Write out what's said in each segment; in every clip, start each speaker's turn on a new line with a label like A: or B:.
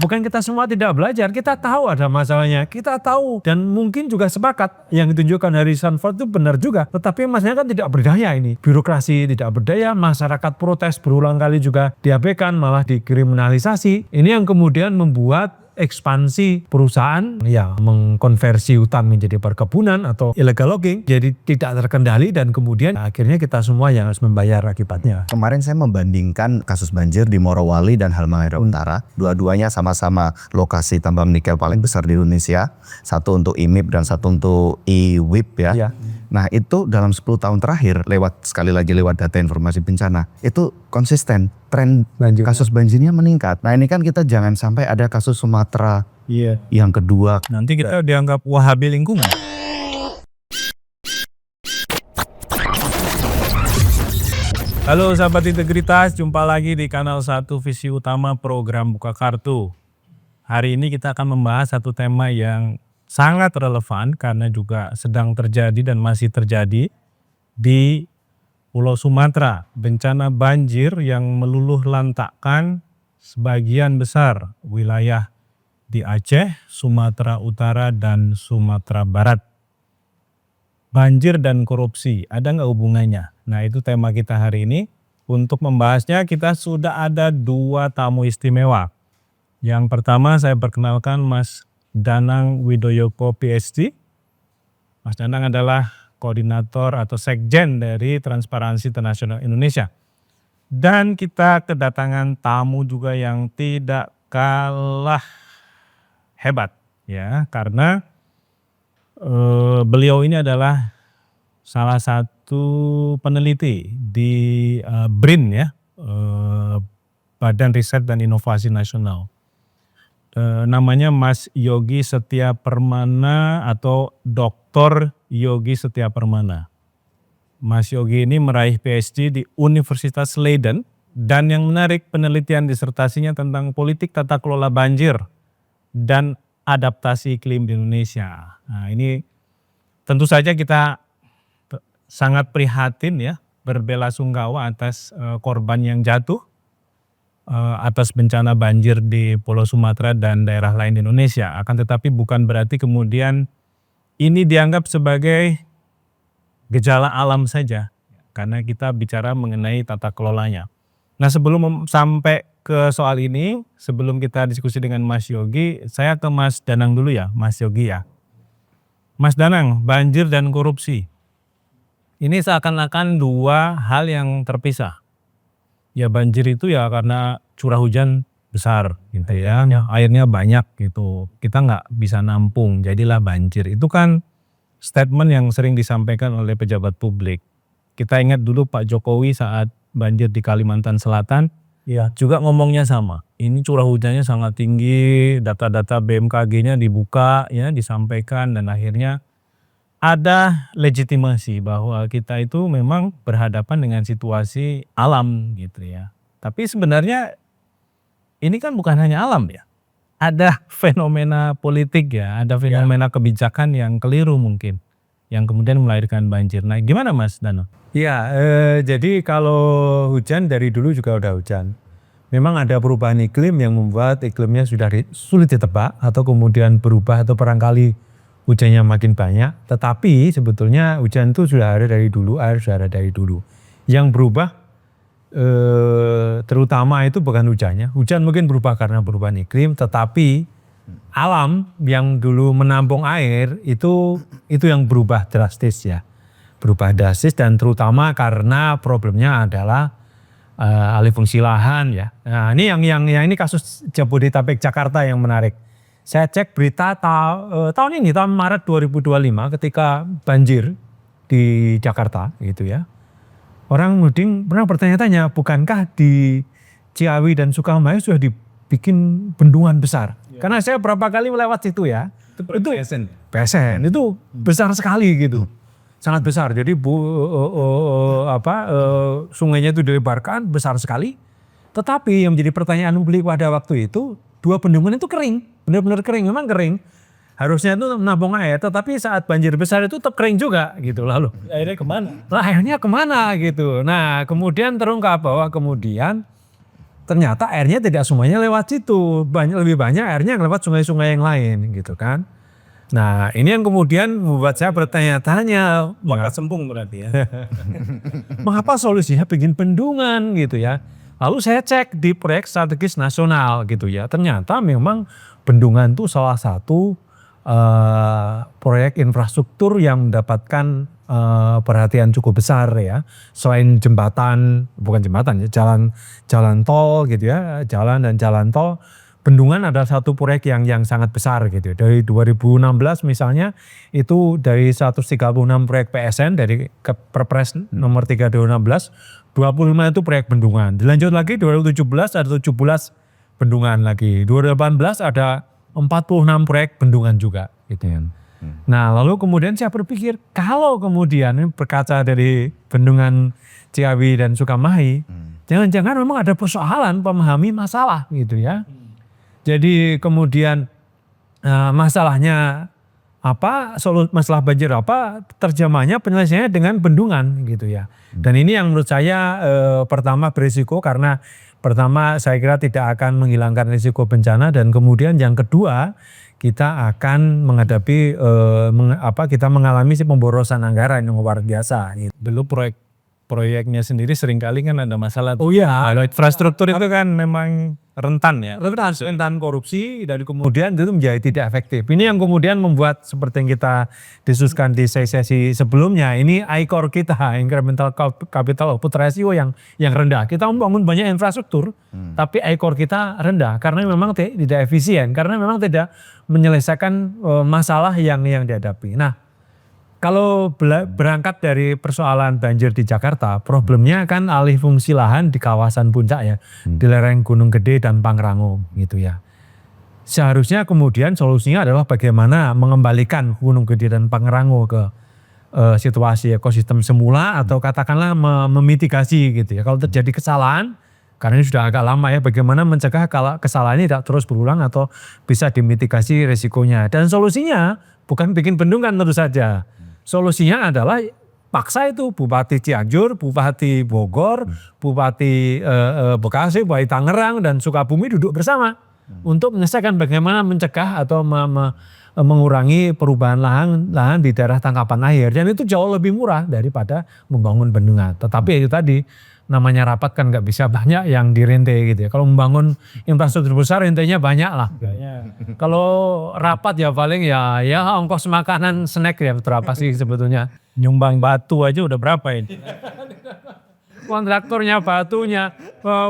A: Bukan kita semua tidak belajar, kita tahu ada masalahnya, kita tahu dan mungkin juga sepakat yang ditunjukkan Harrison Ford itu benar juga. Tetapi masalahnya kan tidak berdaya ini. Birokrasi tidak berdaya, masyarakat protes berulang kali juga diabaikan, malah dikriminalisasi. Ini yang kemudian membuat ekspansi perusahaan ya mengkonversi hutan menjadi perkebunan atau illegal logging jadi tidak terkendali dan kemudian akhirnya kita semua yang harus membayar akibatnya.
B: Kemarin saya membandingkan kasus banjir di Morowali dan Halmahera Utara. Dua-duanya sama-sama lokasi tambang nikel paling besar di Indonesia. Satu untuk IMIP dan satu untuk IWIP ya. Nah itu dalam 10 tahun terakhir sekali lagi lewat data informasi bencana itu konsisten tren kasus banjirnya meningkat. Nah ini kan kita jangan sampai ada kasus Sumatera yang kedua.
C: Nanti kita dianggap wahabi lingkungan. Halo sahabat integritas, jumpa lagi di kanal 1 Visi Utama program Buka Kartu. Hari ini kita akan membahas satu tema yang sangat relevan karena juga sedang terjadi dan masih terjadi di Pulau Sumatera. Bencana banjir yang meluluh lantakkan sebagian besar wilayah di Aceh, Sumatera Utara, dan Sumatera Barat. Banjir dan korupsi, ada nggak hubungannya? Nah itu tema kita hari ini. Untuk membahasnya kita sudah ada 2 tamu istimewa. Yang pertama saya perkenalkan Mas Danang Widoyoko PhD. Mas Danang adalah koordinator atau sekjen dari Transparansi Internasional Indonesia. Dan kita kedatangan tamu juga yang tidak kalah hebat ya, karena beliau ini adalah salah satu peneliti di BRIN ya, Badan Riset dan Inovasi Nasional. Namanya Mas Yogi Setia Permana atau Dr. Yogi Setia Permana. Mas Yogi ini meraih PhD di Universitas Leiden dan yang menarik penelitian disertasinya tentang politik tata kelola banjir dan adaptasi iklim di Indonesia. Nah ini tentu saja kita sangat prihatin ya, berbelasungkawa atas korban yang jatuh atas bencana banjir di Pulau Sumatera dan daerah lain di Indonesia. Akan tetapi bukan berarti kemudian ini dianggap sebagai gejala alam saja, karena kita bicara mengenai tata kelolanya. Nah sebelum sampai ke soal ini, sebelum kita diskusi dengan Mas Yogi, saya ke Mas Danang dulu ya, Mas Yogi ya. Mas Danang, banjir dan korupsi. Ini seakan-akan 2 hal yang terpisah. Ya banjir itu ya karena curah hujan besar gitu ya, airnya banyak gitu, kita nggak bisa nampung, jadilah banjir. Itu kan statement yang sering disampaikan oleh pejabat publik. Kita ingat dulu Pak Jokowi saat banjir di Kalimantan Selatan, ya juga ngomongnya sama. Ini curah hujannya sangat tinggi, data-data BMKG-nya dibuka ya, disampaikan dan akhirnya ada legitimasi bahwa kita itu memang berhadapan dengan situasi alam gitu ya. Tapi sebenarnya ini kan bukan hanya alam ya. Ada fenomena politik ya, ada fenomena kebijakan yang keliru mungkin. Yang kemudian melahirkan banjir. Nah gimana Mas Dano?
A: Ya jadi kalau hujan dari dulu juga udah hujan. Memang ada perubahan iklim yang membuat iklimnya sudah sulit ditebak atau kemudian berubah atau barangkali hujannya makin banyak, tetapi sebetulnya hujan itu sudah ada dari dulu, air sudah ada dari dulu. Yang berubah terutama itu bukan hujannya, hujan mungkin berubah karena perubahan iklim, tetapi alam yang dulu menampung air itu yang berubah drastis ya. Berubah drastis dan terutama karena problemnya adalah alih fungsi lahan ya. Nah ini yang ini kasus Jabodetabek Jakarta yang menarik. Saya cek berita tahun ini, tahun Maret 2025 ketika banjir di Jakarta gitu ya. Orang muding pernah bertanya-tanya, bukankah di Ciawi dan Sukamahi sudah dibikin bendungan besar? Ya. Karena saya berapa kali melewat situ ya. Itu PSN itu besar sekali gitu. Sangat besar. Jadi sungainya itu dilebarkan besar sekali. Tetapi yang menjadi pertanyaan publik pada waktu itu, 2 bendungan itu kering, benar-benar kering, memang kering. Harusnya itu menampung air, tetapi saat banjir besar itu tetap kering juga gitu. Lalu
C: Airnya kemana?
A: airnya kemana gitu. Nah kemudian terungkap bahwa kemudian ternyata airnya tidak semuanya lewat situ, lebih banyak airnya yang lewat sungai-sungai yang lain gitu kan. Nah ini yang kemudian membuat saya bertanya-tanya,
C: Bakat sempung berarti ya.
A: mengapa solusinya bikin bendungan gitu ya. Lalu saya cek di proyek strategis nasional gitu ya, ternyata memang bendungan itu salah satu proyek infrastruktur yang mendapatkan perhatian cukup besar ya. Selain jembatan, bukan jembatan ya, jalan tol gitu ya, jalan dan jalan tol. Bendungan adalah satu proyek yang sangat besar gitu. Dari 2016 misalnya itu dari 136 proyek PSN dari Perpres nomor 3 2016, 25 itu proyek bendungan. Dilanjut lagi 2017 ada 17 bendungan lagi. 2018 ada 46 proyek bendungan juga gitu ya. Nah lalu kemudian saya berpikir kalau kemudian berkaca dari bendungan Ciawi dan Sukamahi, jangan-jangan memang ada persoalan memahami masalah gitu ya. Jadi kemudian masalahnya apa, masalah banjir apa, terjemahnya penyelesaiannya dengan bendungan gitu ya. Dan ini yang menurut saya pertama berisiko karena pertama saya kira tidak akan menghilangkan risiko bencana dan kemudian yang kedua kita akan menghadapi kita mengalami pemborosan anggaran yang luar biasa. Gitu.
C: Belum proyeknya sendiri seringkali kan ada masalah.
A: Oh iya.
C: Kalau infrastruktur itu kan memang rentan ya.
A: Rentan korupsi dan kemudian itu menjadi tidak efektif. Ini yang kemudian membuat seperti yang kita diskusikan di sesi sebelumnya. Ini ICOR kita, incremental capital output ratio yang rendah. Kita membangun banyak infrastruktur, tapi ICOR kita rendah karena memang tidak efisien, karena memang tidak menyelesaikan masalah yang dihadapi. Nah, kalau berangkat dari persoalan banjir di Jakarta, problemnya kan alih fungsi lahan di kawasan puncak ya, di lereng Gunung Gede dan Pangrango gitu ya. Seharusnya kemudian solusinya adalah bagaimana mengembalikan Gunung Gede dan Pangrango ke situasi ekosistem semula atau katakanlah memitigasi gitu ya. Kalau terjadi kesalahan, karena ini sudah agak lama ya, bagaimana mencegah kalau kesalahan ini tidak terus berulang atau bisa dimitigasi risikonya. Dan solusinya bukan bikin bendungan tentu saja. Solusinya adalah paksa itu Bupati Cianjur, Bupati Bogor, Bupati Bekasi, Bupati Tangerang dan Sukabumi duduk bersama untuk menyelesaikan bagaimana mencegah atau mengurangi perubahan lahan di daerah tangkapan air. Dan itu jauh lebih murah daripada membangun bendungan. Tetapi itu tadi namanya rapat kan nggak bisa banyak yang dirente gitu ya. Kalau membangun infrastruktur besar rentenya banyak lah. Kalau rapat ya paling ya ongkos makanan snack ya berapa sih sebetulnya.
C: Nyumbang batu aja udah berapa ini?
A: Kontraktornya, batunya,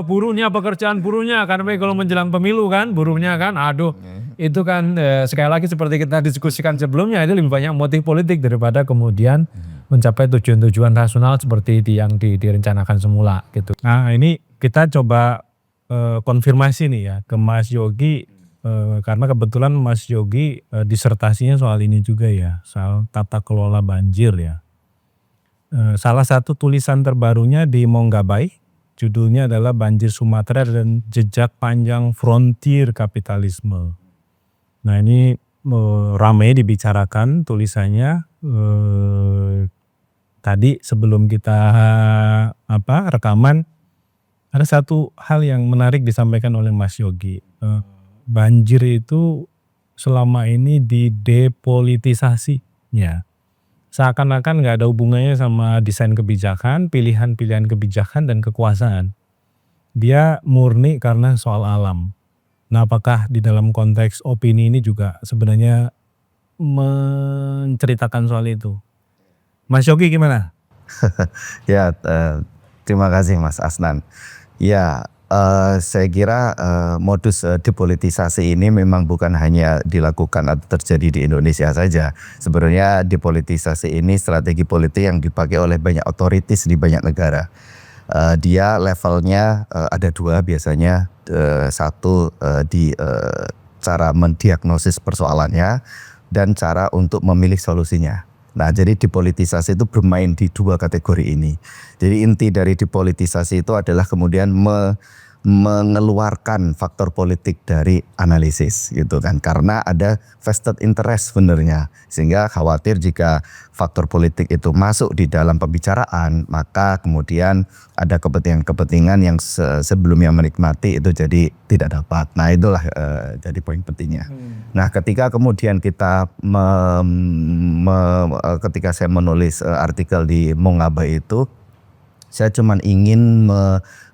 A: buruhnya, pekerjaan buruhnya. Karena kalau menjelang pemilu kan buruhnya kan aduh. Itu kan sekali lagi seperti kita diskusikan sebelumnya itu lebih banyak motif politik daripada kemudian mencapai tujuan-tujuan rasional seperti yang direncanakan semula gitu.
C: Nah ini kita coba konfirmasi nih ya ke Mas Yogi karena kebetulan Mas Yogi disertasinya soal ini juga ya, soal tata kelola banjir ya. Salah satu tulisan terbarunya di Monggabai, judulnya adalah Banjir Sumatera dan Jejak Panjang Frontier Kapitalisme. Nah ini ramai dibicarakan tulisannya. Tadi sebelum kita rekaman ada satu hal yang menarik disampaikan oleh Mas Yogi. Banjir itu selama ini didepolitisasi ya. Seakan-akan nggak ada hubungannya sama desain kebijakan, pilihan-pilihan kebijakan dan kekuasaan. Dia murni karena soal alam. Nah apakah di dalam konteks opini ini juga sebenarnya menceritakan soal itu? Mas Yogi gimana?
B: Ya, terima kasih Mas Asnan. Ya, saya kira modus depolitisasi ini memang bukan hanya dilakukan atau terjadi di Indonesia saja. Sebenarnya depolitisasi ini strategi politik yang dipakai oleh banyak otoritas di banyak negara. Dia levelnya ada dua biasanya. Satu di cara mendiagnosis persoalannya dan cara untuk memilih solusinya. Nah, jadi depolitisasi itu bermain di dua kategori ini. Jadi inti dari depolitisasi itu adalah kemudian mengeluarkan faktor politik dari analisis gitu kan, karena ada vested interest sebenarnya, sehingga khawatir jika faktor politik itu masuk di dalam pembicaraan maka kemudian ada kepentingan-kepentingan yang sebelumnya menikmati itu jadi tidak dapat. Nah itulah jadi poin pentingnya. Nah ketika kemudian kita ketika saya menulis artikel di Mongaba itu, saya cuma ingin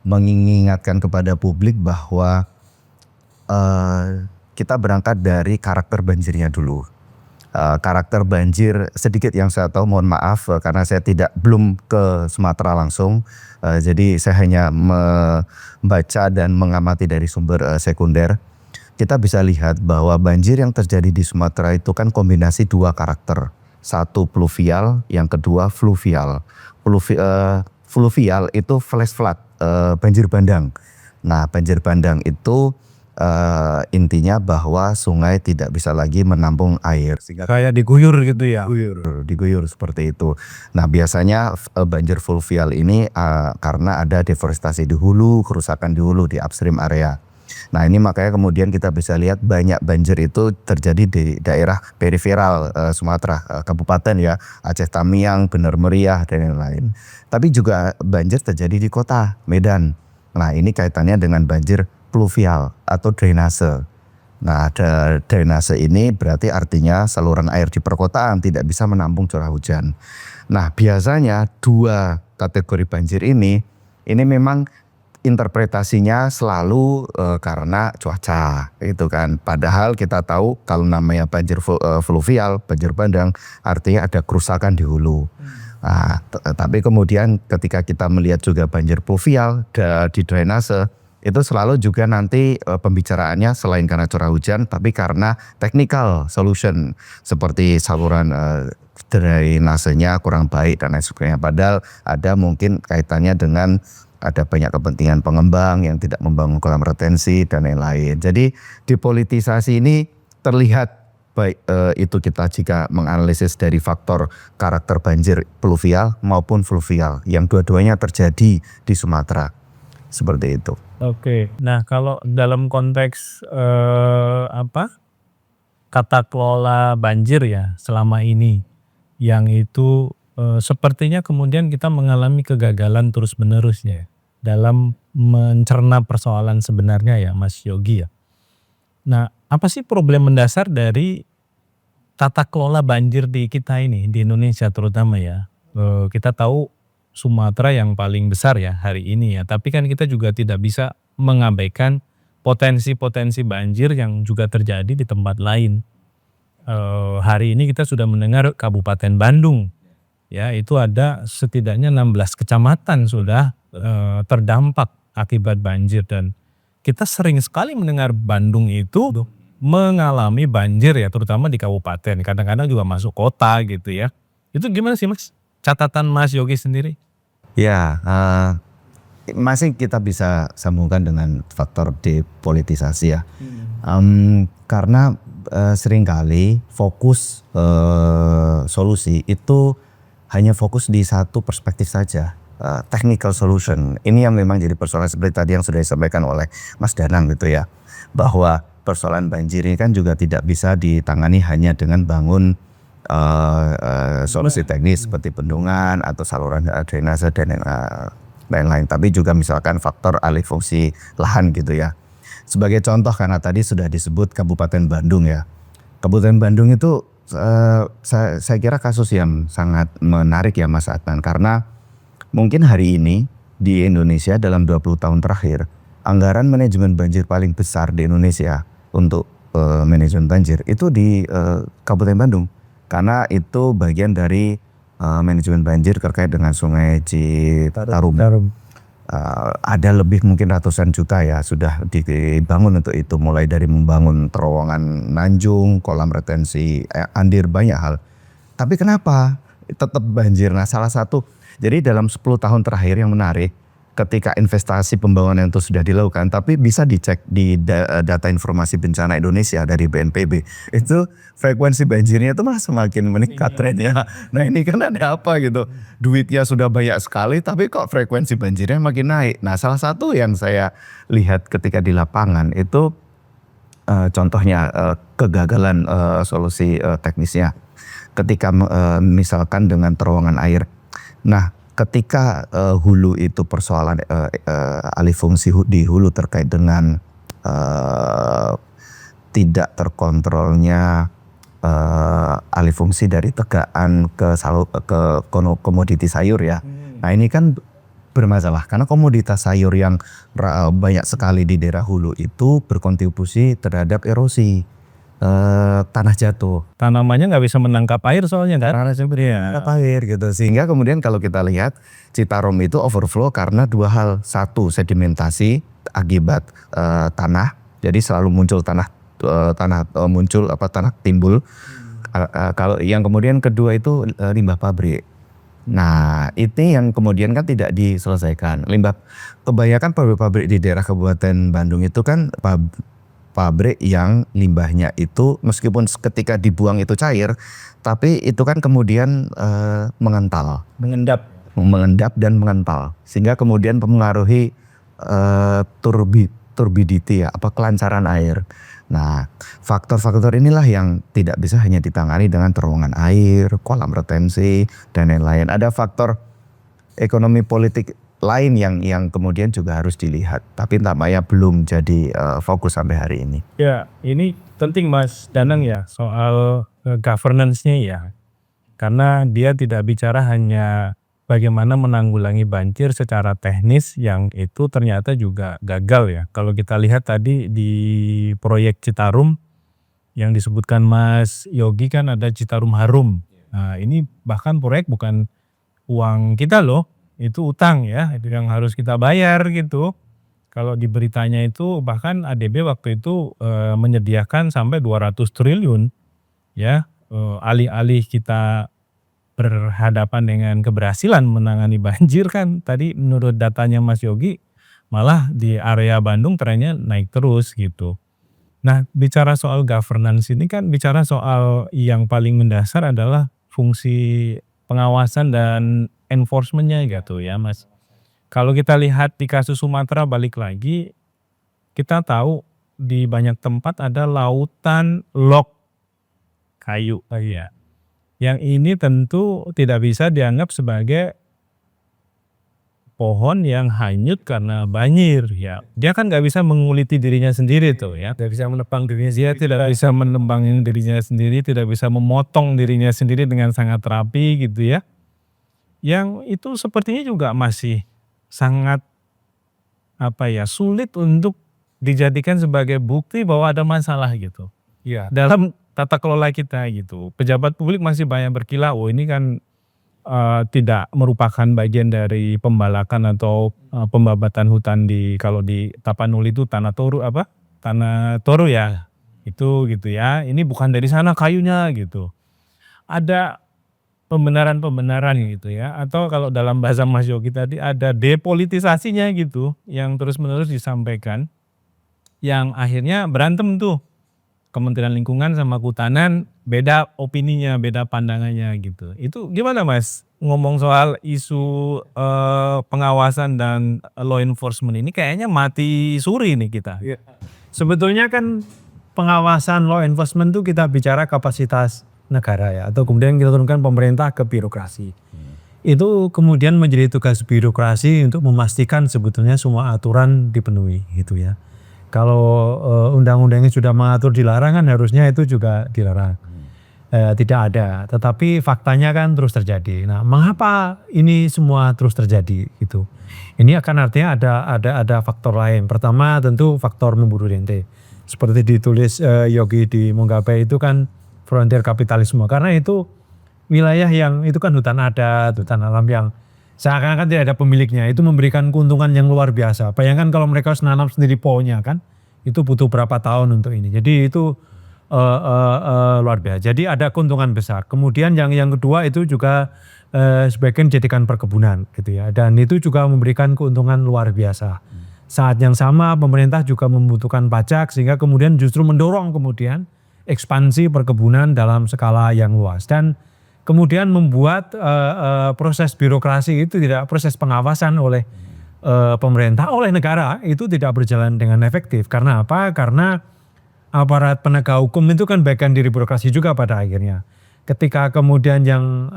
B: mengingatkan kepada publik bahwa kita berangkat dari karakter banjirnya dulu. Karakter banjir sedikit yang saya tahu, mohon maaf karena saya belum ke Sumatera langsung. Jadi saya hanya membaca dan mengamati dari sumber sekunder. Kita bisa lihat bahwa banjir yang terjadi di Sumatera itu kan kombinasi dua karakter. Satu pluvial, yang kedua fluvial. Fluvial itu flash flood, banjir bandang. Nah banjir bandang itu intinya bahwa sungai tidak bisa lagi menampung air. Sehingga
C: Kayak diguyur gitu ya.
B: diguyur seperti itu. Nah biasanya banjir fluvial ini karena ada deforestasi di hulu, kerusakan di hulu, di upstream area. Nah ini makanya kemudian kita bisa lihat banyak banjir itu terjadi di daerah periferal Sumatera, kabupaten ya, Aceh Tamiang, Bener Meriah dan lain-lain. Tapi juga banjir terjadi di kota Medan. Nah ini kaitannya dengan banjir pluvial atau drainase. Nah drainase ini berarti artinya saluran air di perkotaan tidak bisa menampung curah hujan. Nah biasanya dua kategori banjir ini memang interpretasinya selalu karena cuaca itu kan. Padahal kita tahu kalau namanya banjir fluvial, banjir bandang artinya ada kerusakan di hulu. Nah, tapi kemudian ketika kita melihat juga banjir pluvial di drainase itu selalu juga nanti pembicaraannya selain karena curah hujan tapi karena technical solution seperti saluran drainasenya kurang baik dan lain sebagainya. Padahal ada mungkin kaitannya dengan ada banyak kepentingan pengembang yang tidak membangun kolam retensi dan lain-lain. Jadi dipolitisasi ini terlihat baik itu kita jika menganalisis dari faktor karakter banjir pluvial maupun fluvial yang dua-duanya terjadi di Sumatera. Seperti itu.
C: Oke. Nah kalau dalam konteks tata kelola banjir ya selama ini yang itu sepertinya kemudian kita mengalami kegagalan terus-menerus ya dalam mencerna persoalan sebenarnya ya Mas Yogi ya. Nah apa sih problem mendasar dari tata kelola banjir di kita ini, di Indonesia terutama ya. Kita tahu Sumatera yang paling besar ya hari ini ya, tapi kan kita juga tidak bisa mengabaikan potensi-potensi banjir yang juga terjadi di tempat lain. Hari ini kita sudah mendengar Kabupaten Bandung, ya itu ada setidaknya 16 kecamatan sudah terdampak akibat banjir dan kita sering sekali mendengar Bandung itu mengalami banjir ya terutama di kabupaten, kadang-kadang juga masuk kota gitu ya. Itu gimana sih Mas? Catatan Mas Yogi sendiri?
B: Ya, masih kita bisa sambungkan dengan faktor depolitisasi ya. Karena seringkali fokus solusi itu hanya fokus di satu perspektif saja. Technical solution. Ini yang memang jadi persoalan seperti tadi yang sudah disampaikan oleh Mas Danang gitu ya. Bahwa persoalan banjir ini kan juga tidak bisa ditangani hanya dengan bangun solusi teknis seperti bendungan atau saluran drainase dan lain-lain. Tapi juga misalkan faktor alih fungsi lahan gitu ya. Sebagai contoh karena tadi sudah disebut Kabupaten Bandung ya. Kabupaten Bandung itu saya kira kasus yang sangat menarik ya Mas Adnan. Karena mungkin hari ini di Indonesia dalam 20 tahun terakhir anggaran manajemen banjir paling besar di Indonesia untuk manajemen banjir itu di Kabupaten Bandung. Karena itu bagian dari manajemen banjir terkait dengan Sungai Citarum. Ada lebih mungkin ratusan juta ya sudah dibangun untuk itu. Mulai dari membangun terowongan Nanjung, kolam retensi, Andir, banyak hal. Tapi kenapa tetap banjir? Nah salah satu, jadi dalam 10 tahun terakhir yang menarik, ketika investasi pembangunan itu sudah dilakukan, tapi bisa dicek di data informasi bencana Indonesia dari BNPB, itu frekuensi banjirnya itu malah semakin meningkat trennya. Nah ini kan ada apa gitu, duitnya sudah banyak sekali tapi kok frekuensi banjirnya makin naik. Nah salah satu yang saya lihat ketika di lapangan itu contohnya kegagalan solusi teknisnya ketika misalkan dengan terowongan air. Nah ketika hulu itu persoalan alih fungsi di hulu terkait dengan tidak terkontrolnya alih fungsi dari tegaan ke komoditi sayur ya. Nah ini kan bermasalah karena komoditas sayur yang banyak sekali di daerah hulu itu berkontribusi terhadap erosi tanah jatuh.
C: Tanamannya nggak bisa menangkap air soalnya kan?
B: Menangkap air gitu. Sehingga kemudian kalau kita lihat Citarum itu overflow karena dua hal. Satu, sedimentasi akibat tanah. Jadi selalu muncul tanah timbul. Kalau yang kemudian kedua itu limbah pabrik. Nah, ini yang kemudian kan tidak diselesaikan. Kebanyakan pabrik-pabrik di daerah Kabupaten Bandung itu kan pabrik yang limbahnya itu meskipun ketika dibuang itu cair, tapi itu kan kemudian mengendap dan mengental, sehingga kemudian mempengaruhi turbidity ya, kelancaran air. Nah, faktor-faktor inilah yang tidak bisa hanya ditangani dengan terowongan air, kolam retensi dan lain-lain. Ada faktor ekonomi politik lain yang kemudian juga harus dilihat, tapi tampaknya belum jadi fokus sampai hari ini.
C: Ya, ini penting Mas Danang ya soal governance-nya ya, karena dia tidak bicara hanya bagaimana menanggulangi banjir secara teknis yang itu ternyata juga gagal ya. Kalau kita lihat tadi di proyek Citarum yang disebutkan Mas Yogi kan ada Citarum Harum. Nah ini bahkan proyek bukan uang kita loh. Itu utang ya, itu yang harus kita bayar gitu. Kalau di beritanya itu bahkan ADB waktu itu menyediakan sampai 200 triliun ya, alih-alih kita berhadapan dengan keberhasilan menangani banjir kan tadi menurut datanya Mas Yogi malah di area Bandung trennya naik terus gitu. Nah bicara soal governance ini kan bicara soal yang paling mendasar adalah fungsi pengawasan dan enforcement-nya gitu ya Mas. Kalau kita lihat di kasus Sumatera balik lagi, kita tahu di banyak tempat ada lautan log kayu. Ya. Yang ini tentu tidak bisa dianggap sebagai pohon yang hanyut karena banjir ya. Dia kan nggak bisa menguliti dirinya sendiri tuh ya. Tidak bisa menebang dirinya sendiri, tidak bisa menebangin dirinya sendiri, tidak bisa memotong dirinya sendiri dengan sangat rapi gitu ya. Yang itu sepertinya juga masih sangat sulit untuk dijadikan sebagai bukti bahwa ada masalah gitu. Ya. Dalam tata kelola kita gitu. Pejabat publik masih banyak berkilah, oh ini kan tidak merupakan bagian dari pembalakan atau pembabatan hutan kalau di Tapanuli itu tanah toru ya. Itu gitu ya. Ini bukan dari sana kayunya gitu. Ada pembenaran gitu ya, atau kalau dalam bahasa Mas Yogi tadi ada depolitisasinya gitu yang terus-menerus disampaikan yang akhirnya berantem tuh Kementerian Lingkungan sama Kehutanan beda opininya, beda pandangannya gitu. Itu gimana Mas ngomong soal isu pengawasan dan law enforcement ini kayaknya mati suri nih kita.
A: Ya. Sebetulnya kan pengawasan law enforcement itu kita bicara kapasitas negara ya, atau kemudian kita turunkan pemerintah ke birokrasi. Itu kemudian menjadi tugas birokrasi untuk memastikan sebetulnya semua aturan dipenuhi gitu ya. Kalau undang-undangnya sudah mengatur dilarang kan harusnya itu juga dilarang. Tidak ada, tetapi faktanya kan terus terjadi. Nah, mengapa ini semua terus terjadi gitu? Ini akan artinya ada faktor lain. Pertama tentu faktor memburu rente. Seperti ditulis Yogi di Monggapai itu kan frontier kapitalisme, karena itu wilayah yang itu kan hutan adat, hutan alam yang seakan-akan tidak ada pemiliknya, itu memberikan keuntungan yang luar biasa. Bayangkan kalau mereka harus nanam sendiri pohonnya kan, itu butuh berapa tahun untuk ini. Jadi itu luar biasa. Jadi ada keuntungan besar. Kemudian yang kedua itu juga sebagian jadikan perkebunan gitu ya. Dan itu juga memberikan keuntungan luar biasa. Saat yang sama pemerintah juga membutuhkan pajak sehingga kemudian justru mendorong kemudian ekspansi perkebunan dalam skala yang luas. Dan kemudian membuat proses birokrasi itu proses pengawasan oleh pemerintah, oleh negara itu tidak berjalan dengan efektif. Karena apa? Karena aparat penegak hukum itu kan bagian dari birokrasi juga pada akhirnya. Ketika kemudian yang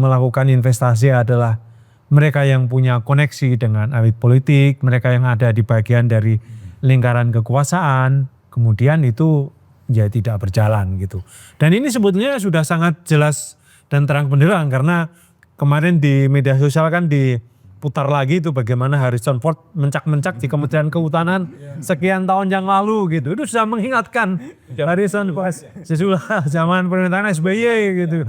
A: melakukan investasi adalah mereka yang punya koneksi dengan elit politik, mereka yang ada di bagian dari lingkaran kekuasaan, kemudian itu ya tidak berjalan gitu. Dan ini sebetulnya sudah sangat jelas dan terang benderang karena kemarin di media sosial kan diputar lagi itu bagaimana Harrison Ford mencak-mencak di Kementerian Kehutanan sekian tahun yang lalu gitu. Itu sudah mengingatkan Harrison Ford sesudah zaman pemerintahan SBY gitu.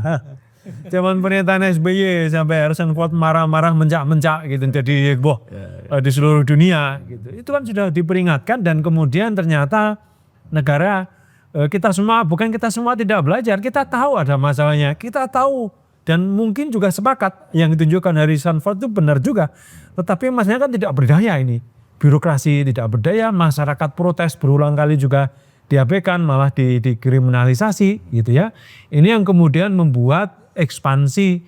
A: Zaman pemerintahan SBY sampai Harrison Ford marah-marah mencak-mencak gitu jadi heboh di seluruh dunia gitu. Itu kan sudah diperingatkan dan kemudian ternyata negara kita semua tidak belajar, kita tahu ada masalahnya, kita tahu dan mungkin juga sepakat yang ditunjukkan Harrison Ford itu benar juga. Tetapi masalahnya kan tidak berdaya ini. Birokrasi tidak berdaya, masyarakat protes berulang kali juga diabaikan, malah dikriminalisasi gitu ya. Ini yang kemudian membuat ekspansi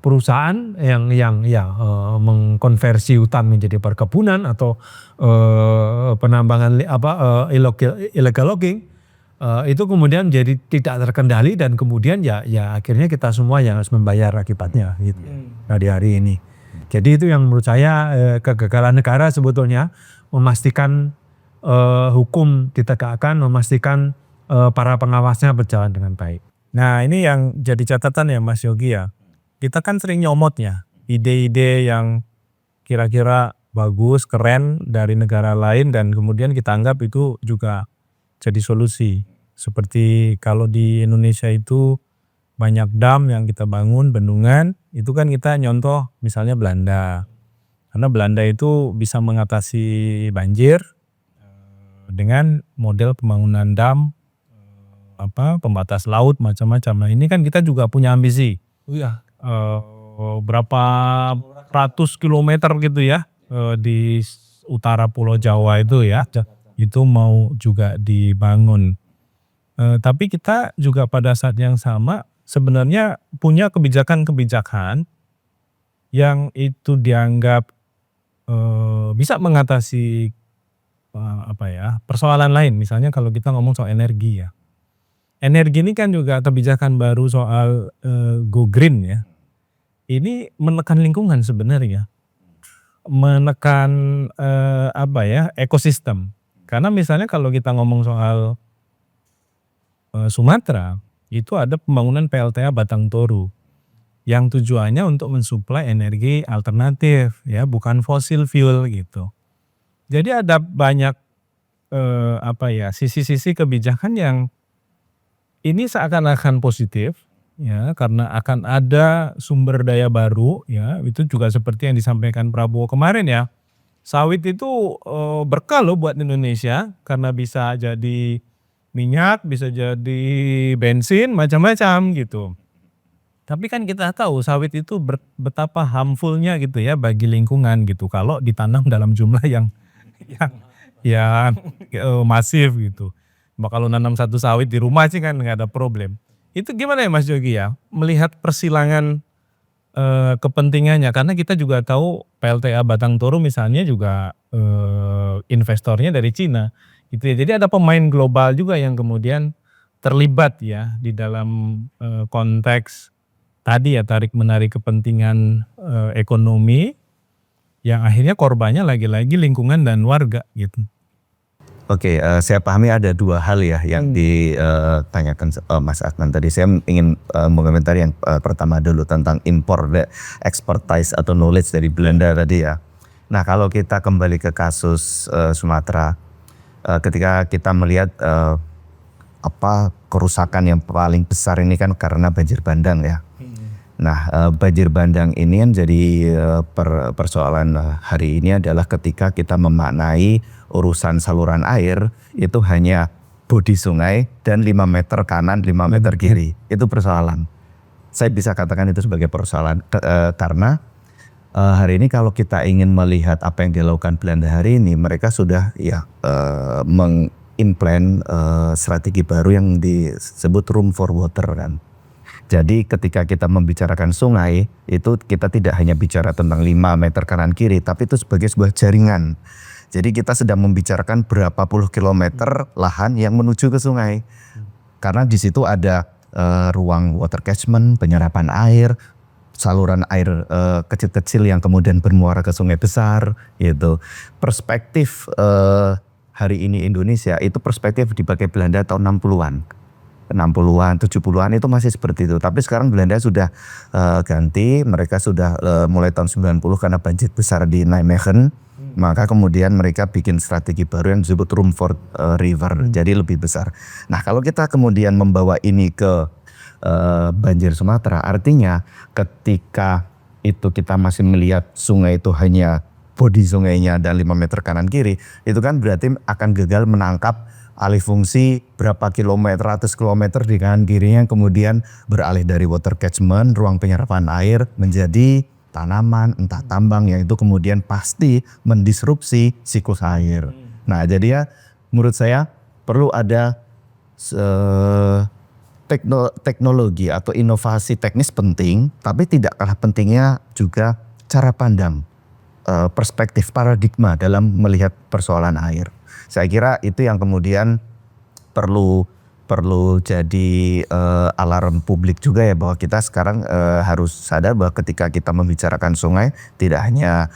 A: perusahaan yang mengkonversi hutan menjadi perkebunan atau penambangan illegal logging itu kemudian jadi tidak terkendali dan kemudian ya akhirnya kita semua yang harus membayar akibatnya gitu di hari ini. Jadi itu yang menurut saya kegagalan negara sebetulnya memastikan hukum ditegakkan, memastikan para pengawasnya berjalan dengan baik.
C: Nah ini yang jadi catatan ya Mas Yogi ya. Kita kan sering nyomotnya ide-ide yang kira-kira bagus, keren dari negara lain dan kemudian kita anggap itu juga jadi solusi. Seperti kalau di Indonesia itu banyak dam yang kita bangun, bendungan, itu kan kita nyontoh misalnya Belanda. Karena Belanda itu bisa mengatasi banjir dengan model pembangunan dam, pembatas laut macam-macam. Nah ini kan kita juga punya ambisi. Berapa ratus kilometer gitu ya di utara Pulau Jawa itu ya, itu mau juga dibangun. Tapi kita juga pada saat yang sama sebenarnya punya kebijakan-kebijakan yang itu dianggap bisa mengatasi persoalan lain. Misalnya kalau kita ngomong soal energi ya. Energi ini kan juga kebijakan baru soal go green ya. Ini menekan lingkungan sebenarnya. Menekan ekosistem. Karena misalnya kalau kita ngomong soal Sumatera, itu ada pembangunan PLTA Batang Toru yang tujuannya untuk mensuplai energi alternatif ya, bukan fosil fuel gitu. Jadi ada banyak sisi-sisi kebijakan yang ini seakan-akan positif ya, karena akan ada sumber daya baru ya, itu juga seperti yang disampaikan Prabowo kemarin ya. Sawit itu berkah loh buat Indonesia karena bisa jadi minyak, bisa jadi bensin, macam-macam gitu. Tapi kan kita tahu sawit itu betapa harmfulnya gitu ya bagi lingkungan gitu kalau ditanam dalam jumlah yang masif gitu. Kalau nanam satu sawit di rumah sih kan nggak ada problem. Itu gimana ya Mas Yogi ya melihat persilangan kepentingannya, karena kita juga tahu PLTA Batang Toru misalnya juga investornya dari Cina gitu ya. Jadi ada pemain global juga yang kemudian terlibat ya di dalam konteks tadi ya, tarik menarik kepentingan ekonomi yang akhirnya korbannya lagi-lagi lingkungan dan warga gitu.
B: Oke, saya pahami ada dua hal ya yang ditanyakan Mas Adnan tadi. Saya ingin mengomentari yang pertama dulu tentang impor expertise atau knowledge dari Belanda tadi ya. Nah kalau kita kembali ke kasus Sumatera, ketika kita melihat kerusakan yang paling besar ini kan karena banjir bandang ya. Nah banjir bandang ini kan jadi persoalan hari ini adalah ketika kita memaknai urusan saluran air itu hanya bodi sungai dan 5 meter kanan 5 meter kiri. Itu persoalan. saya bisa katakan itu sebagai persoalan karena hari ini kalau kita ingin melihat apa yang dilakukan Belanda hari ini, mereka sudah mengimplement strategi baru yang disebut room for water kan. Jadi ketika kita membicarakan sungai, itu kita tidak hanya bicara tentang 5 meter kanan kiri, tapi itu sebagai sebuah jaringan. Jadi kita sedang membicarakan berapa puluh kilometer lahan yang menuju ke sungai. Karena di situ ada ruang water catchment, penyerapan air, saluran air kecil-kecil yang kemudian bermuara ke sungai besar gitu. Perspektif hari ini Indonesia itu perspektif dipakai Belanda tahun 60-an. 60-an, 70-an itu masih seperti itu. Tapi sekarang Belanda sudah ganti, mereka sudah mulai tahun 90 karena banjir besar di Nijmegen. Maka kemudian mereka bikin strategi baru yang disebut room for river, jadi lebih besar. Nah kalau kita kemudian membawa ini ke banjir Sumatera, artinya ketika itu kita masih melihat sungai itu hanya bodi sungainya dan 5 meter kanan kiri, itu kan berarti akan gagal menangkap alih fungsi berapa kilometer, ratus kilometer di kanan kirinya, kemudian beralih dari water catchment, ruang penyerapan air menjadi tanaman, entah tambang, yang itu kemudian pasti mendisrupsi siklus air. Nah jadi ya menurut saya perlu ada teknologi atau inovasi teknis penting, tapi tidak kalah pentingnya juga cara pandang, perspektif, paradigma dalam melihat persoalan air. Saya kira itu yang kemudian perlu jadi alarm publik juga ya, bahwa kita sekarang harus sadar bahwa ketika kita membicarakan sungai tidak hanya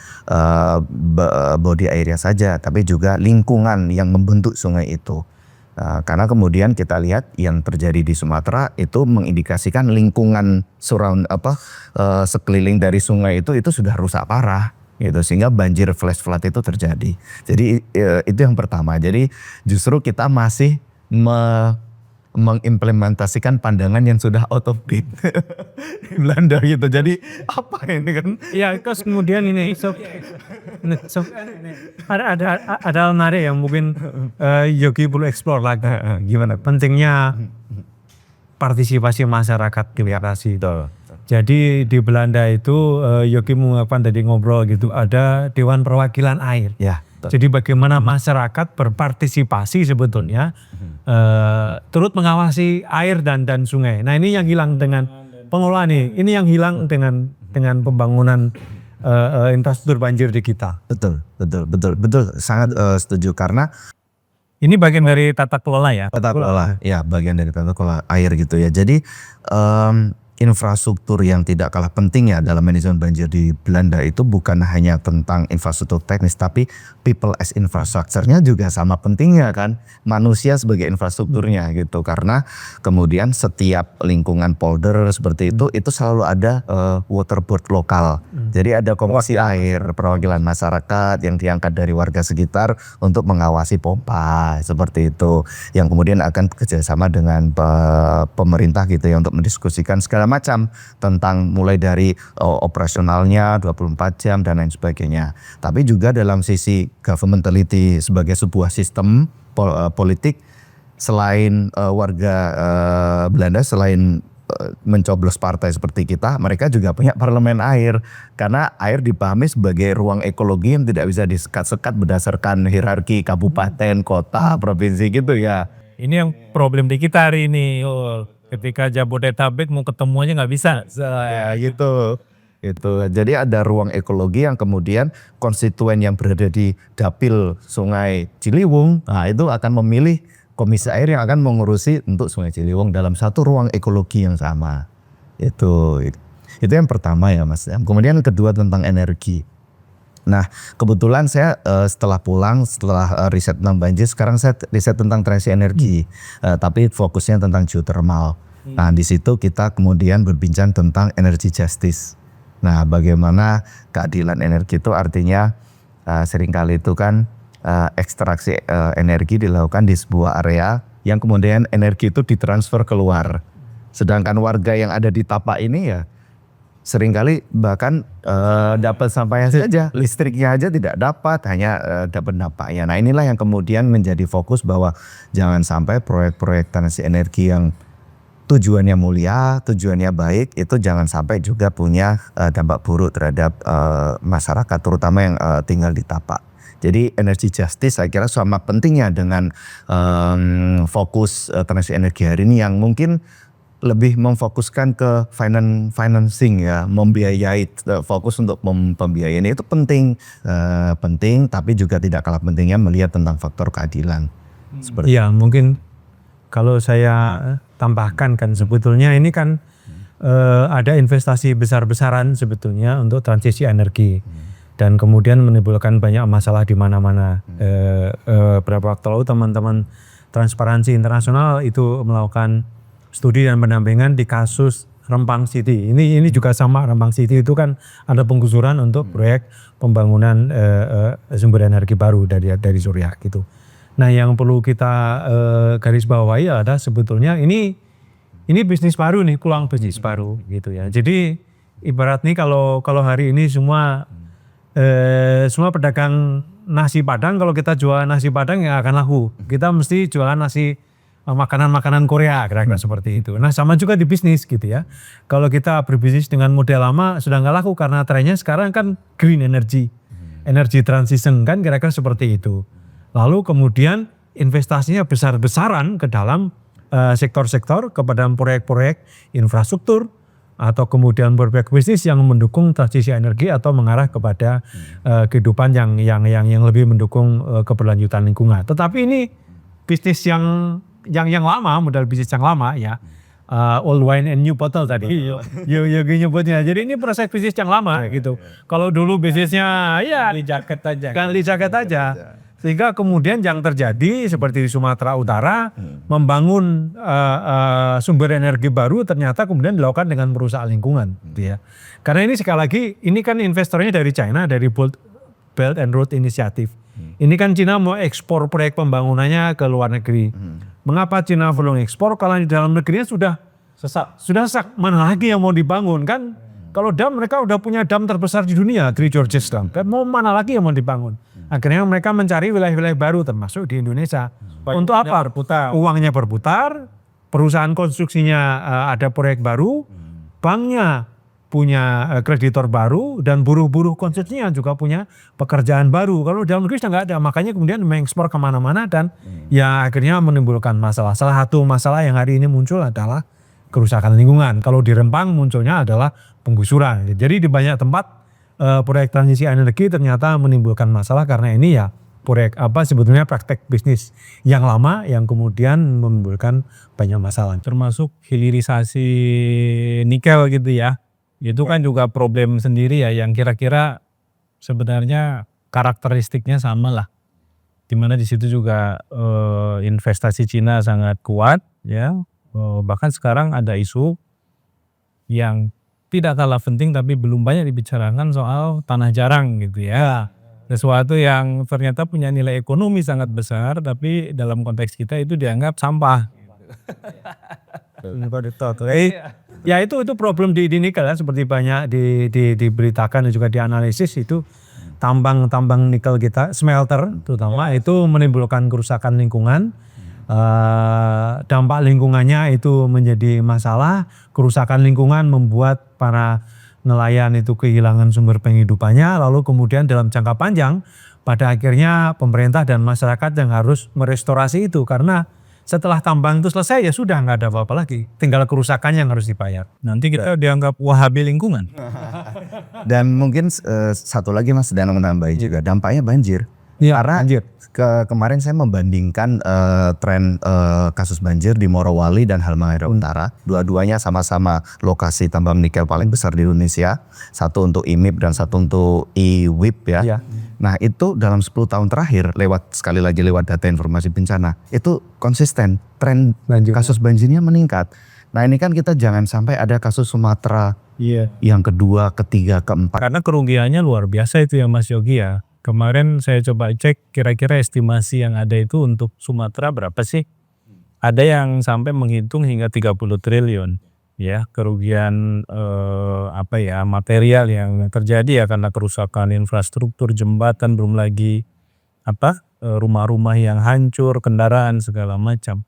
B: bodi airnya saja, tapi juga lingkungan yang membentuk sungai itu. Karena kemudian kita lihat yang terjadi di Sumatera itu mengindikasikan lingkungan sekeliling dari sungai itu sudah rusak parah gitu, sehingga banjir flash flood itu terjadi. Jadi itu yang pertama. Jadi justru kita masih mengimplementasikan pandangan yang sudah out of date di Belanda gitu. Jadi apa ini kan?
A: Ya, terus kemudian ini ada hal menarik yang mungkin Yogi perlu explore lagi. Gimana pentingnya partisipasi masyarakat di lokasi. Jadi di Belanda itu Yogi mengungkapkan tadi ngobrol gitu, ada Dewan Perwakilan Air.
B: Ya.
A: Jadi bagaimana masyarakat berpartisipasi sebetulnya turut mengawasi air dan sungai. Nah ini yang hilang dengan pengelolaan ini yang hilang dengan pembangunan infrastruktur banjir di kita.
B: Betul, sangat setuju karena
C: ini bagian dari tata kelola ya.
B: Tata kelola, ya bagian dari tata kelola air gitu ya. Jadi infrastruktur yang tidak kalah penting ya dalam manajemen banjir di Belanda itu bukan hanya tentang infrastruktur teknis, tapi people as infrastructure-nya juga sama pentingnya kan, manusia sebagai infrastrukturnya gitu. Karena kemudian setiap lingkungan polder seperti itu selalu ada water board lokal. Jadi ada komisi air, perwakilan masyarakat yang diangkat dari warga sekitar untuk mengawasi pompa seperti itu, yang kemudian akan bekerjasama dengan pemerintah gitu ya untuk mendiskusikan segala macam tentang mulai dari operasionalnya 24 jam dan lain sebagainya. Tapi juga dalam sisi governmentality sebagai sebuah sistem politik, selain warga Belanda, selain mencoblos partai seperti kita, mereka juga punya parlemen air. Karena air dipahami sebagai ruang ekologi yang tidak bisa disekat-sekat berdasarkan hierarki kabupaten, kota, provinsi gitu ya.
C: Ini yang problem di kita hari ini. Ketika Jabodetabek mau ketemu aja nggak bisa.
B: Ya gitu. Jadi ada ruang ekologi yang kemudian konstituen yang berada di dapil Sungai Ciliwung, nah itu akan memilih komisi air yang akan mengurusi untuk Sungai Ciliwung dalam satu ruang ekologi yang sama. Itu yang pertama ya Mas. Kemudian kedua tentang energi. Nah kebetulan saya setelah riset tentang banjir, sekarang saya riset tentang transition energi, tapi fokusnya tentang geothermal. Nah di situ kita kemudian berbincang tentang energy justice. Nah bagaimana keadilan energi itu artinya seringkali itu kan ekstraksi energi dilakukan di sebuah area yang kemudian energi itu ditransfer keluar. Sedangkan warga yang ada di tapak ini ya seringkali bahkan dapat sampahnya saja, listriknya aja tidak dapat, hanya dapat dampaknya. Nah inilah yang kemudian menjadi fokus bahwa jangan sampai proyek-proyek transition energi yang tujuannya mulia, tujuannya baik, itu jangan sampai juga punya dampak buruk terhadap masyarakat, terutama yang tinggal di tapak. Jadi energy justice saya kira sama pentingnya dengan fokus transisi energi hari ini yang mungkin lebih memfokuskan ke financing ya, membiayai, fokus untuk pembiayaan itu penting, tapi juga tidak kalah pentingnya melihat tentang faktor keadilan.
A: Iya, mungkin kalau saya tambahkan kan sebetulnya ini kan ada investasi besar-besaran sebetulnya untuk transisi energi dan kemudian menimbulkan banyak masalah di mana-mana. Beberapa waktu lalu teman-teman Transparansi Internasional itu melakukan studi dan pendampingan di kasus Rempang City. Ini juga sama, Rempang City itu kan ada penggusuran untuk proyek pembangunan sumber energi baru dari surya gitu. Nah, yang perlu kita garis bawahi adalah sebetulnya ini bisnis baru nih, peluang bisnis baru gitu ya. Jadi ibarat nih kalau hari ini semua pedagang nasi Padang, kalau kita jualan nasi Padang ya akan laku. Kita mesti jualan nasi makanan-makanan Korea, kira-kira seperti itu. Nah, sama juga di bisnis gitu ya. Kalau kita berbisnis dengan model lama sudah nggak laku karena trennya sekarang kan green energy, energy transition kan kira-kira seperti itu. Lalu kemudian investasinya besar-besaran ke dalam sektor-sektor, kepada proyek-proyek infrastruktur atau kemudian proyek bisnis yang mendukung transisi energi atau mengarah kepada kehidupan yang lebih mendukung keberlanjutan lingkungan. Tetapi ini bisnis yang lama, modal bisnis yang lama ya, old wine and new bottle tadi Yogi nyebutnya. Jadi ini proses bisnis yang lama gitu. Kalau dulu bisnisnya ya
C: Beli jaket aja.
A: beli jaket aja. Sehingga kemudian yang terjadi seperti di Sumatera Utara membangun sumber energi baru ternyata kemudian dilakukan dengan merusak lingkungan gitu ya. Karena ini sekali lagi ini kan investornya dari China, dari Belt and Road Initiative. Ini kan Cina mau ekspor proyek pembangunannya ke luar negeri. Mengapa Cina belum ekspor kalau di dalam negerinya sudah sesak? Mana lagi yang mau dibangun kan? Kalau dam, mereka udah punya dam terbesar di dunia, Three Gorges Dam. Kan mau mana lagi yang mau dibangun? Akhirnya mereka mencari wilayah-wilayah baru termasuk di Indonesia. Untuk apa? Uangnya berputar, perusahaan konstruksinya ada proyek baru, banknya punya kreditor baru, dan buruh-buruh konstruksinya juga punya pekerjaan baru. Kalau dalam negeri sudah nggak ada, makanya kemudian mengekspor kemana-mana dan ya akhirnya menimbulkan masalah. Salah satu masalah yang hari ini muncul adalah kerusakan lingkungan. Kalau di Rempang munculnya adalah penggusuran. Jadi di banyak tempat proyek transisi energi ternyata menimbulkan masalah karena ini ya proyek sebetulnya praktek bisnis yang lama yang kemudian menimbulkan banyak masalah.
C: Termasuk hilirisasi nikel gitu ya. Itu kan juga problem sendiri ya yang kira-kira sebenarnya karakteristiknya sama lah. Dimana di situ juga investasi Cina sangat kuat ya. Bahkan sekarang ada isu yang tidak kalah penting tapi belum banyak dibicarakan soal tanah jarang gitu ya. Sesuatu yang ternyata punya nilai ekonomi sangat besar tapi dalam konteks kita itu dianggap sampah.
A: Ya itu problem di nikel ya, seperti banyak diberitakan dan juga dianalisis itu tambang nikel kita, smelter terutama itu menimbulkan kerusakan lingkungan. Dampak lingkungannya itu menjadi masalah. Kerusakan lingkungan membuat para nelayan itu kehilangan sumber penghidupannya, lalu kemudian dalam jangka panjang pada akhirnya pemerintah dan masyarakat yang harus merestorasi itu karena setelah tambang itu selesai ya sudah nggak ada apa-apa lagi, tinggal kerusakan yang harus dibayar.
C: Nanti kita dianggap wahabi lingkungan.
B: Dan mungkin satu lagi Mas Danang menambahi juga dampaknya banjir.
A: Iya,
B: Karena
A: banjir.
B: Kemarin saya membandingkan tren kasus banjir di Morowali dan Halmahera Utara. Dua-duanya sama-sama lokasi tambang nikel paling besar di Indonesia. Satu untuk IMIP dan satu untuk IWIP ya.
A: Iya.
B: Nah itu dalam 10 tahun terakhir sekali lagi lewat data informasi bencana. Itu konsisten tren kasus banjirnya meningkat. Nah ini kan kita jangan sampai ada kasus Sumatera yang kedua, ketiga, keempat.
C: Karena kerugiannya luar biasa itu ya Mas Yogi ya. Kemarin saya coba cek kira-kira estimasi yang ada itu untuk Sumatera berapa sih? Ada yang sampai menghitung hingga 30 triliun ya kerugian material yang terjadi ya karena kerusakan infrastruktur, jembatan, belum lagi rumah-rumah yang hancur, kendaraan segala macam.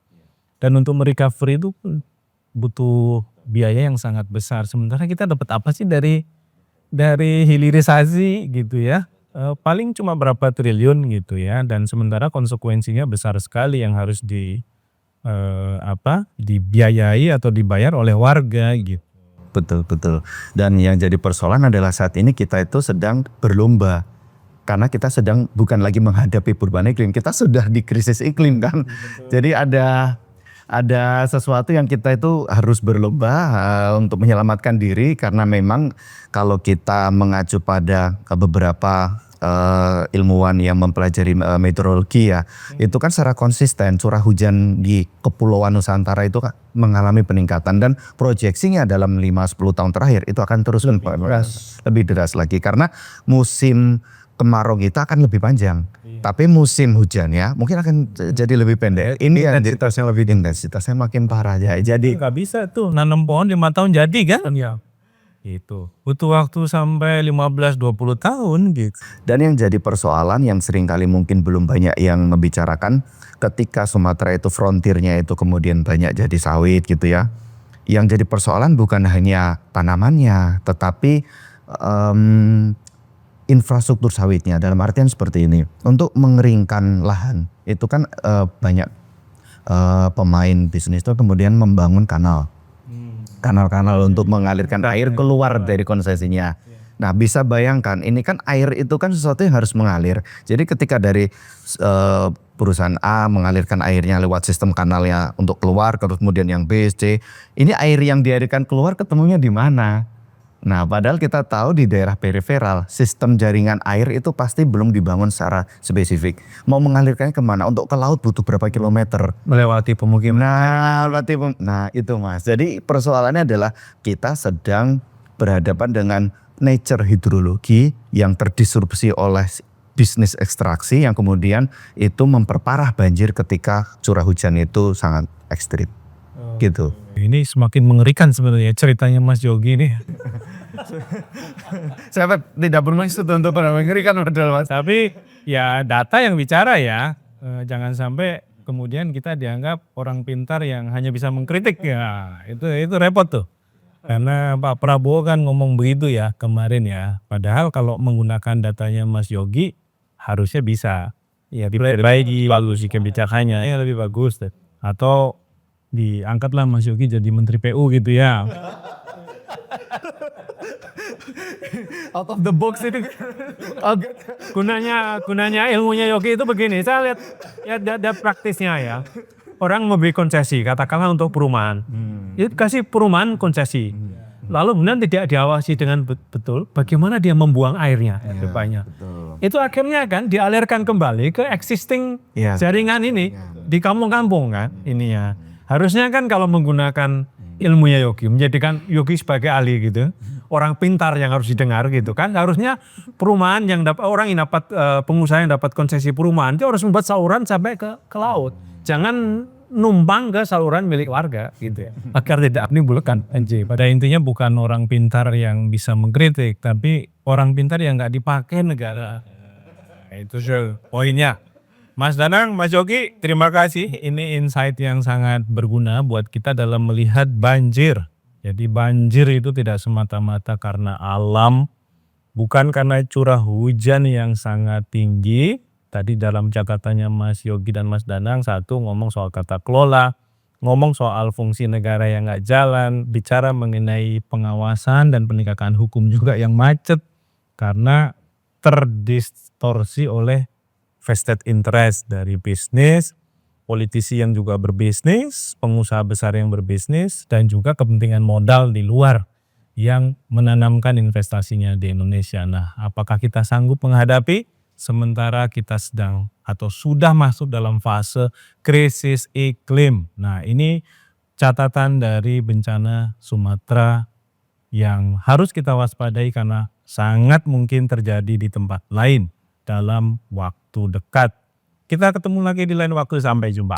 C: Dan untuk merecovery itu butuh biaya yang sangat besar. Sementara kita dapat apa sih dari hilirisasi gitu ya? Paling cuma berapa triliun gitu ya, dan sementara konsekuensinya besar sekali yang harus dibiayai atau dibayar oleh warga gitu.
B: Betul, betul. Dan yang jadi persoalan adalah saat ini kita itu sedang berlomba. Karena kita sedang bukan lagi menghadapi perubahan iklim, kita sudah di krisis iklim kan. Jadi ada sesuatu yang kita itu harus berlomba untuk menyelamatkan diri, karena memang kalau kita mengacu pada beberapa ilmuwan yang mempelajari meteorologi ya, itu kan secara konsisten curah hujan di Kepulauan Nusantara itu mengalami peningkatan, dan proyeksinya dalam 5-10 tahun terakhir itu akan terus lebih deras lagi, karena musim kemarau kita akan lebih panjang. Tapi musim hujan ya mungkin akan jadi lebih pendek. Ini intensitasnya makin parah ya. Jadi
C: nggak bisa tuh nanam pohon 5 tahun jadi kan ya. Itu butuh waktu sampai 15-20 tahun gitu.
B: Dan yang jadi persoalan yang seringkali mungkin belum banyak yang membicarakan, ketika Sumatera itu frontirnya itu kemudian banyak jadi sawit gitu ya. Yang jadi persoalan bukan hanya tanamannya, tetapi infrastruktur sawitnya. Dalam artian seperti ini, untuk mengeringkan lahan itu kan banyak pemain bisnis itu kemudian membangun kanal-kanal untuk mengalirkan air keluar dari konsesinya. Nah, bisa bayangkan ini kan air itu kan sesuatu yang harus mengalir. Jadi ketika dari perusahaan A mengalirkan airnya lewat sistem kanalnya untuk keluar, kemudian yang B, C, ini air yang dialirkan keluar ketemunya di mana? Nah, padahal kita tahu di daerah periferal sistem jaringan air itu pasti belum dibangun secara spesifik. Mau mengalirkannya kemana? Untuk ke laut butuh berapa kilometer?
A: Melewati pemukiman.
B: Nah itu Mas. Jadi persoalannya adalah kita sedang berhadapan dengan nature hidrologi yang terdisrupsi oleh bisnis ekstraksi yang kemudian itu memperparah banjir ketika curah hujan itu sangat ekstrim. Gitu.
C: Ini semakin mengerikan sebenarnya ceritanya Mas Yogi ini.
A: Saya tidak bermaksud untuk mengerikan padahal Mas.
C: Tapi ya data yang bicara ya. Jangan sampai kemudian kita dianggap orang pintar yang hanya bisa mengkritik ya. Itu repot tuh. Karena Pak Prabowo kan ngomong begitu ya kemarin ya. Padahal kalau menggunakan datanya Mas Yogi harusnya bisa. Ya diperbaiki bagus kebijakannya ya lebih bagus deh. Atau diangkatlah Mas Yogi jadi Menteri PU gitu ya.
A: Out of the box itu. Gunanya ilmunya Yogi itu begini. Saya lihat ya ada praktisnya ya. Orang memberi konsesi katakanlah untuk perumahan. Itu kasih perumahan konsesi. Lalu kemudian tidak diawasi dengan betul bagaimana dia membuang airnya ke depannya. Itu akhirnya kan dialirkan kembali ke existing jaringan ini di kampung-kampung kan ininya. Harusnya kan kalau menggunakan ilmunya Yogi, menjadikan Yogi sebagai ahli gitu, orang pintar yang harus didengar gitu kan, harusnya perumahan yang dapat orang yang dapat pengusaha yang dapat konsesi perumahan itu harus membuat saluran sampai ke laut, jangan numpang ke saluran milik warga gitu ya, agar tidak menimbulkan banjir.
C: Pada intinya bukan orang pintar yang bisa mengkritik, tapi orang pintar yang nggak dipakai negara. Itu poinnya. Mas Danang, Mas Yogi, terima kasih. Ini insight yang sangat berguna buat kita dalam melihat banjir. Jadi banjir itu tidak semata-mata karena alam, bukan karena curah hujan yang sangat tinggi. Tadi dalam catatannya Mas Yogi dan Mas Danang, satu ngomong soal tata kelola, ngomong soal fungsi negara yang nggak jalan, bicara mengenai pengawasan dan penegakan hukum juga yang macet karena terdistorsi oleh vested interest dari bisnis, politisi yang juga berbisnis, pengusaha besar yang berbisnis, dan juga kepentingan modal di luar yang menanamkan investasinya di Indonesia. Nah, apakah kita sanggup menghadapi sementara kita sedang atau sudah masuk dalam fase krisis iklim? Nah, ini catatan dari bencana Sumatera yang harus kita waspadai karena sangat mungkin terjadi di tempat lain dalam waktu dekat. Kita ketemu lagi di lain waktu, sampai jumpa.